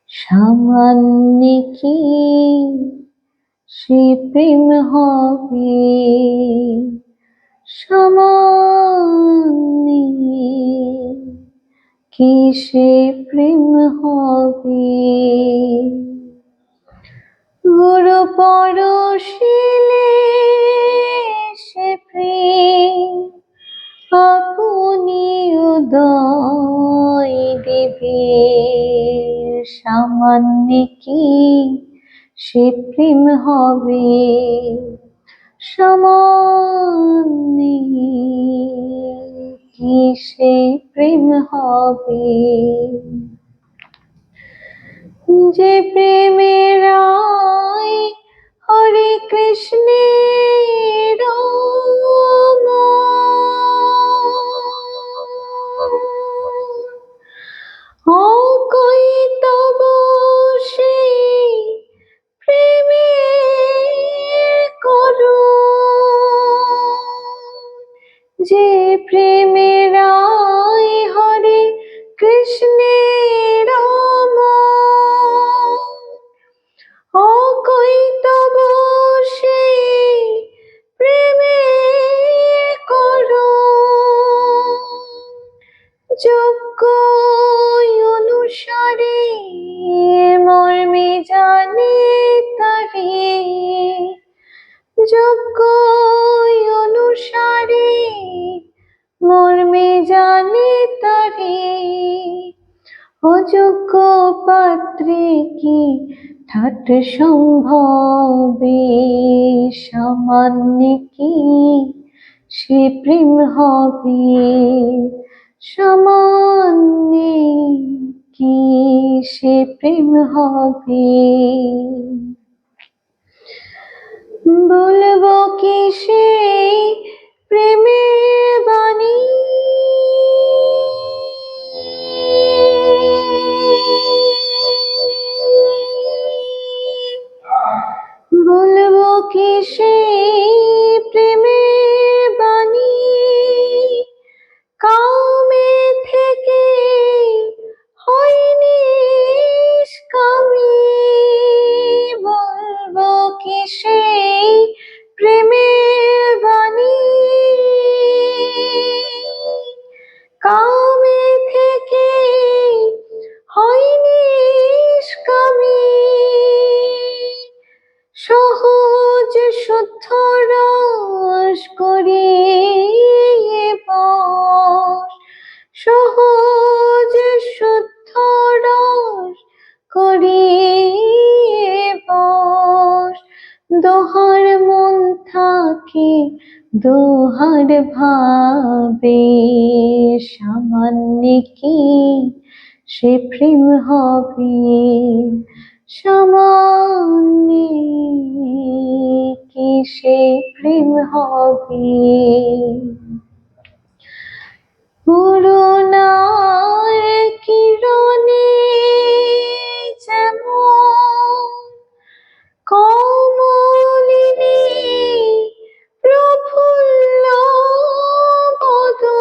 সামান্য কি সে প্রেম হবে, সামান্য কি সে প্রেম হবে। গুরু পরশিলে সে প্রেম আপনি উদয় দেবে, সামান্য কি সে প্রেম হবে, সামান্য কি সে প্রেম হবে। যে প্রেমের আয় হরে কৃষ্ণের অকই তব সেই প্রেমের করুণ, যে প্রেমের আয় হরে কৃষ্ণের অকই তব সেই প্রেমের করুণ, যোগ্য অনুসারে মর্মে জানে তারে, যোগ্য অনুসারে মর্মে জানে তারে, অযোগ্য পাত্রে কি ঠাট সম্ভবে, সামান্য কি সে প্রেম হবে, সামান্য কি সে প্রেম হবে। বলবো কি সেই প্রেমের বাণী, বলবো কি সেই প্রেমের বাণী, কামে থেকে হয়নি নিষ্কামী, বলবো কি সেই প্রেমের বাণী, কামে থেকে হয়নি নিষ্কামী, সহজ শুদ্ধ রস করিয়ে বস, সহজ শুদ্ধ রস করিয়ে বস, দোহার মন থাকে দোহার ভাবে, সামান্য কি সে প্রেম হবে, সামান্য কি সে প্রেম হবে। করুণার কিরণে যেমন কমলিনী প্রফুল্ল বদন,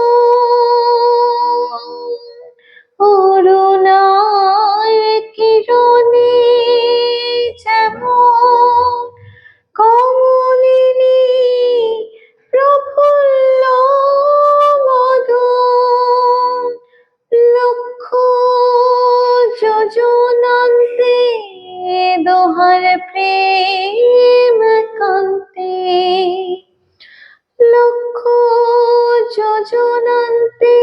করুণার কিরণে যেমন কমলিনী প্রফুল্ল বদন, লক্ষ যোজনান্তে দোহার প্রেম কান্তে, লক্ষ যোজনান্তে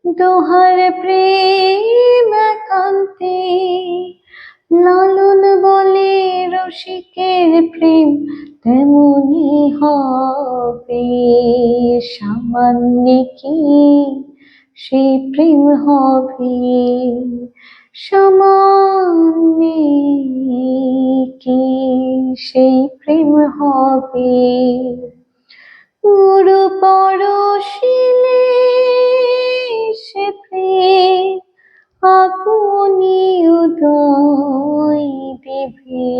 দোহার প্রেম কান্তে, লালন বলে রসিকের প্রেম তেমনি হবে, সামান্য কি সে প্রেম হবে, সামান্য কি সেই প্রেম হবে। গুরু পরশিলে সে প্রেম আপনি উদয় দেবে,